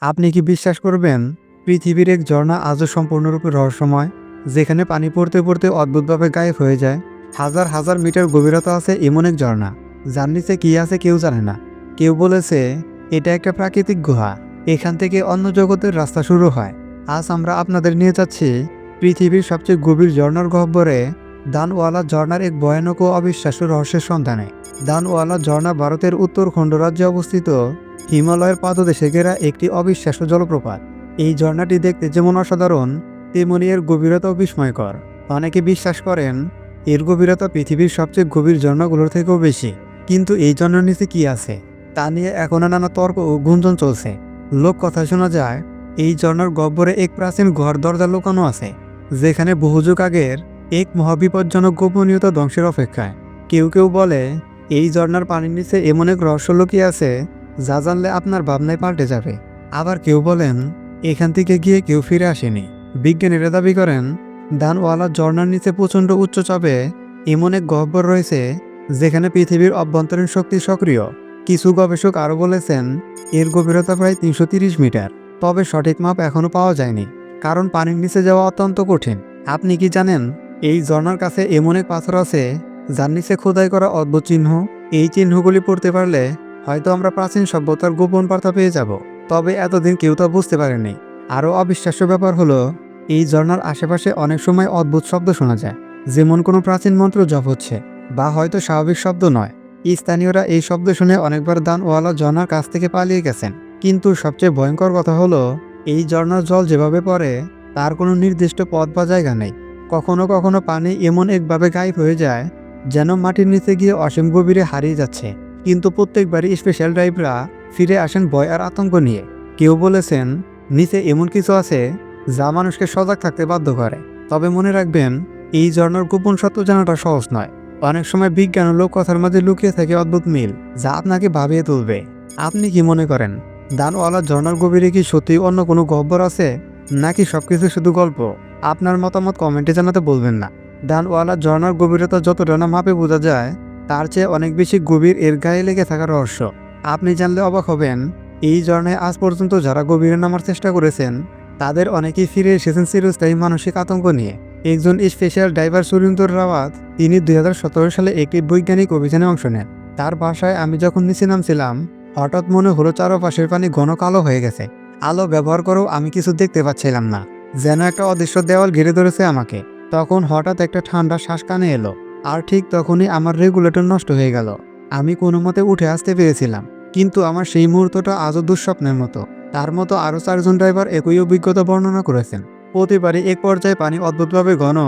আপনি কি বিশ্বাস করবেন পৃথিবীর এক ঝর্ণা আজও সম্পূর্ণরূপে রহস্যময়, যেখানে পানি পড়তে পড়তে অদ্ভুতভাবে গায়েব হয়ে যায়। হাজার হাজার মিটার গভীরতা আছে এমন এক ঝর্ণা, যার নিচে কি আছে কেউ জানে না। কেউ বলেছে এটা একটা প্রাকৃতিক গুহা, এখান থেকে অন্য জগতের রাস্তা শুরু হয়। আজ আমরা আপনাদের নিয়ে যাচ্ছি পৃথিবীর সবচেয়ে গভীর ঝর্ণার গহ্বরে, দানওয়ালা ঝর্ণার এক ভয়ানক ও অবিশ্বাস্য রহস্যের সন্ধানে। দানওয়ালা ঝর্ণা ভারতের উত্তরাখণ্ড রাজ্যে অবস্থিত হিমালয়ের পাদদেশে ঘেরা একটি অবিশ্বাস্য জলপ্রপাত। এই ঝর্ণাটি দেখতে যেমন অসাধারণ, তেমনি এর গভীরতাও বিস্ময়কর। অনেকে বিশ্বাস করেন এর গভীরতা পৃথিবীর সবচেয়ে গভীর ঝর্ণাগুলোর থেকেও বেশি। কিন্তু এই ঝর্ণার নিচে কি আছে তা নিয়ে এখনও নানা তর্ক ও গুঞ্জন চলছে। লোককথা শোনা যায় এই ঝর্ণার গহ্বরে এক প্রাচীন গুহার দরজা লুকানো আছে, যেখানে বহু যুগ আগের এক মহাবিপজ্জনক গোপনীয়তা ধ্বংসের অপেক্ষায়। কেউ কেউ বলে এই ঝর্ণার পানির নিচে এমন এক রহস্য লুকিয়ে আছে যা জানলে আপনার ভাবনায় পাল্টে যাবে। আবার কেউ বলেন এখান থেকে গিয়ে কেউ ফিরে আসেনি। বিজ্ঞানীরা দাবি করেন দানওয়ালা ঝর্ণার নিচে প্রচণ্ড উচ্চ চাপে এমন এক গহ্বর রয়েছে যেখানে পৃথিবীর অভ্যন্তরীণ শক্তি সক্রিয়। কিছু গবেষক আরও বলেছেন এর গভীরতা প্রায় 330 মিটার, তবে সঠিক মাপ এখনও পাওয়া যায়নি, কারণ পানির নিচে যাওয়া অত্যন্ত কঠিন। আপনি কি জানেন এই ঝর্ণার কাছে এমন এক পাথর আছে যার নিচে খোদাই করা অদ্ভুত চিহ্ন? এই চিহ্নগুলি পড়তে পারলে হয়তো আমরা প্রাচীন সভ্যতার গোপন বার্তা পেয়ে যাব। তবে এতদিন কেউ তা বুঝতে পারেনি। আরও অবিশ্বাস্য ব্যাপার হলো এই ঝর্ণার আশেপাশে অনেক সময় অদ্ভুত শব্দ শোনা যায়, যেমন কোনো প্রাচীন মন্ত্র জপ হচ্ছে, বা হয়তো স্বাভাবিক শব্দ নয়। স্থানীয়রা এই শব্দ শুনে অনেকবার দানওয়ালা ঝর্ণার কাছ থেকে পালিয়ে গেছেন। কিন্তু সবচেয়ে ভয়ঙ্কর কথা হলো এই ঝর্ণার জল যেভাবে পড়ে তার কোনো নির্দিষ্ট পথ বা জায়গা নেই। কখনো কখনো পানি এমন একভাবে গায়েব হয়ে যায় যেন মাটির নিচে গিয়ে অসীম গভীরে হারিয়ে যাচ্ছে। কিন্তু প্রত্যেকবারই স্পেশাল ড্রাইভরা ফিরে আসেন ভয় আর আতঙ্ক নিয়ে। কেউ বলেছেন নিচে এমন কিছু আছে যা মানুষকে সজাগ থাকতে বাধ্য করে। তবে মনে রাখবেন এই ঝর্ণার গোপন সত্য জানাটা সহজ নয়। অনেক সময় বিজ্ঞান ও লোককথার মাঝে লুকিয়ে থাকে অদ্ভুত মিল, যা আপনাকে ভাবিয়ে তুলবে। আপনি কি মনে করেন দানওয়ালা ঝর্ণার গভীরে কি সত্যি অন্য কোনো গহ্বর আছে, নাকি সবকিছু শুধু গল্প? আপনার মতামত কমেন্টে জানাতে বলবেন না। দানওয়ালা ঝর্ণার গভীরতা যতটা না মাপে বোঝা যায়, তার চেয়ে অনেক বেশি গভীর এর গায়ে লেগে থাকা রহস্য। আপনি জানলে অবাক হবেন এই ঝর্ণায় আজ পর্যন্ত যারা গভীরে নামার চেষ্টা করেছেন তাদের অনেকেই ফিরে এসেছেন চিরস্থায়ী মানসিক আতঙ্ক নিয়ে। একজন স্পেশাল ডাইভার সুরিন্দর রাওয়াত, তিনি 2017 সালে একটি বৈজ্ঞানিক অভিযানে অংশ নেন। তার ভাষায়, আমি যখন নিচে নামছিলাম হঠাৎ মনে হলো চারপাশের পানি ঘন কালো হয়ে গেছে। আলো ব্যবহার করেও আমি কিছু দেখতে পাচ্ছিলাম না, যেন একটা অদৃশ্য দেওয়াল ঘিরে ধরেছে আমাকে। তখন হঠাৎ একটা ঠান্ডা শ্বাস কানে এলো, আর ঠিক তখনই আমার রেগুলেটর নষ্ট হয়ে গেল। আমি কোনো মতে উঠে আসতে পেরেছিলাম, কিন্তু আমার সেই মুহূর্তটা আজও দুঃস্বপ্নের মতো। তার মতো আরও 4জন ড্রাইভার একই অভিজ্ঞতা বর্ণনা করেছেন। প্রতিবারই এক পর্যায়ে পানি অদ্ভুতভাবে ঘন,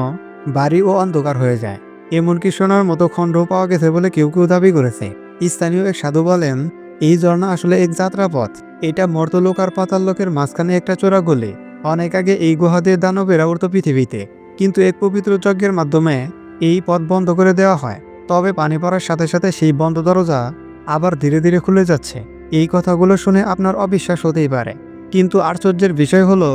ভারী ও অন্ধকার হয়ে যায়। এমনকি সোনার মতো খণ্ডও পাওয়া গেছে বলে কেউ কেউ দাবি করেছে। স্থানীয় এক সাধু বলেন এই ঝর্ণা আসলে এক যাত্রাপথ। এটা মর্তলোক আর পাতাল লোকের মাঝখানে একটা চোরা গলি। অনেক আগে এই গুহা দিয়ে দানবেরা উঠত পৃথিবীতে, কিন্তু এক পবিত্র যজ্ঞের মাধ্যমে এই পথ বন্ধ করে দেওয়া হয়। তবে পানি পড়ার সাথে সাথে সেই বন্ধ দরজা আবার ধীরে ধীরে খুলে যাচ্ছে। এই কথাগুলো শুনে আপনার অবিশ্বাস হতেই পারে, কিন্তু আশ্চর্যের বিষয় হলো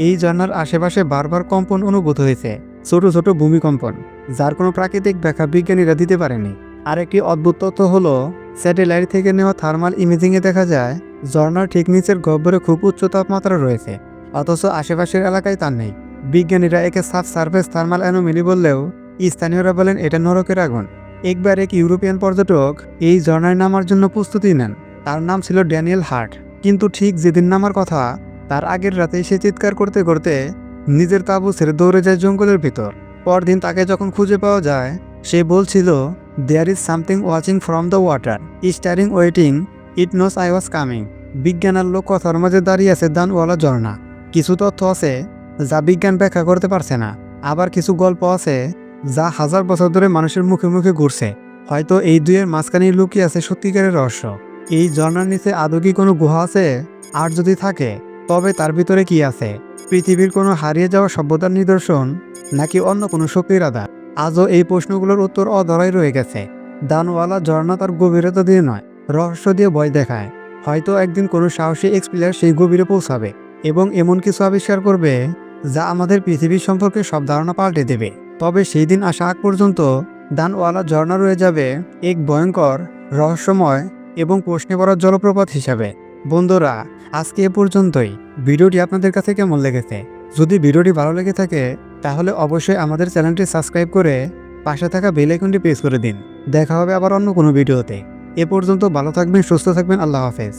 এই ঝর্ণার আশেপাশে বারবার কম্পন অনুভূত হয়েছে, ছোট ছোট ভূমিকম্পন, যার কোনো প্রাকৃতিক ব্যাখ্যা বিজ্ঞানীরা দিতে পারেনি। আরেকটি অদ্ভুত তথ্য হলো স্যাটেলাইট থেকে নেওয়া থার্মাল ইমেজিংয়ে দেখা যায় ঝর্ণার ঠিক নিচের গহ্বরে খুব উচ্চ তাপমাত্রা রয়েছে, অথচ আশেপাশের এলাকায় তা নেই। বিজ্ঞানীরা একে সাবসারফেস থার্মাল অ্যানোমেলি বললেও স্থানীয়রা বলেন এটা নরকের আগুন। একবার এক ইউরোপিয়ান পর্যটক এই ঝর্ণায় নামার জন্য প্রস্তুতি নেন। তার নাম ছিল ড্যানিয়েল হার্ট। কিন্তু ঠিক যেদিন নামার কথা তার আগের রাতে সে চিৎকার করতে করতে নিজের তাঁবু ছেড়ে দৌড়ে যায় জঙ্গলের ভিতর। পরদিন তাকে যখন খুঁজে পাওয়া যায়, সে বলছিল there is something watching from the water, staring waiting, it knows I was coming. বিজ্ঞান আর লোক কথার মাঝে দাঁড়িয়ে আছে দানওয়ালা ঝর্ণা। কিছু তথ্য আছে যা বিজ্ঞান ব্যাখ্যা করতে পারছে না, আবার কিছু গল্প আছে যা হাজার বছর ধরে মানুষের মুখে মুখে ঘুরছে। হয়তো এই দুইয়ের মাঝখানেই লুকিয়ে আছে সত্যিকারের রহস্য। এই ঝর্ণার নিচে আদৌ কি কোনো গুহা আছে? আর যদি থাকে তবে তার ভিতরে কি আছে? পৃথিবীর কোনো হারিয়ে যাওয়া সভ্যতার নিদর্শন, নাকি অন্য কোনো শক্তির আধার? আজও এই প্রশ্নগুলোর উত্তর অধরাই রয়ে গেছে। দানওয়ালা ঝর্ণা তার গভীরতা দিয়ে নয়, রহস্য দিয়ে ভয় দেখায়। হয়তো একদিন কোনো সাহসী এক্সপ্লোরার সেই গভীরে পৌঁছাবে এবং এমন কিছু আবিষ্কার করবে যা আমাদের পৃথিবীর সম্পর্কে সব ধারণা পাল্টে দেবে। তবে সেই দিন আসা আগ পর্যন্ত দানওয়ালা ঝর্ণা রয়ে যাবে এক ভয়ঙ্কর, রহস্যময় এবং প্রশ্নে ভরা জলপ্রপাত হিসাবে। বন্ধুরা, আজকে এ পর্যন্তই। ভিডিওটি আপনাদের কাছে কেমন লেগেছে? যদি ভিডিওটি ভালো লেগে থাকে তাহলে অবশ্যই আমাদের চ্যানেলটি সাবস্ক্রাইব করে পাশে থাকা বেল আইকনটি প্রেস করে দিন। দেখা হবে আবার অন্য কোনো ভিডিওতে। এ পর্যন্ত ভালো থাকবেন, সুস্থ থাকবেন। আল্লাহ হাফেজ।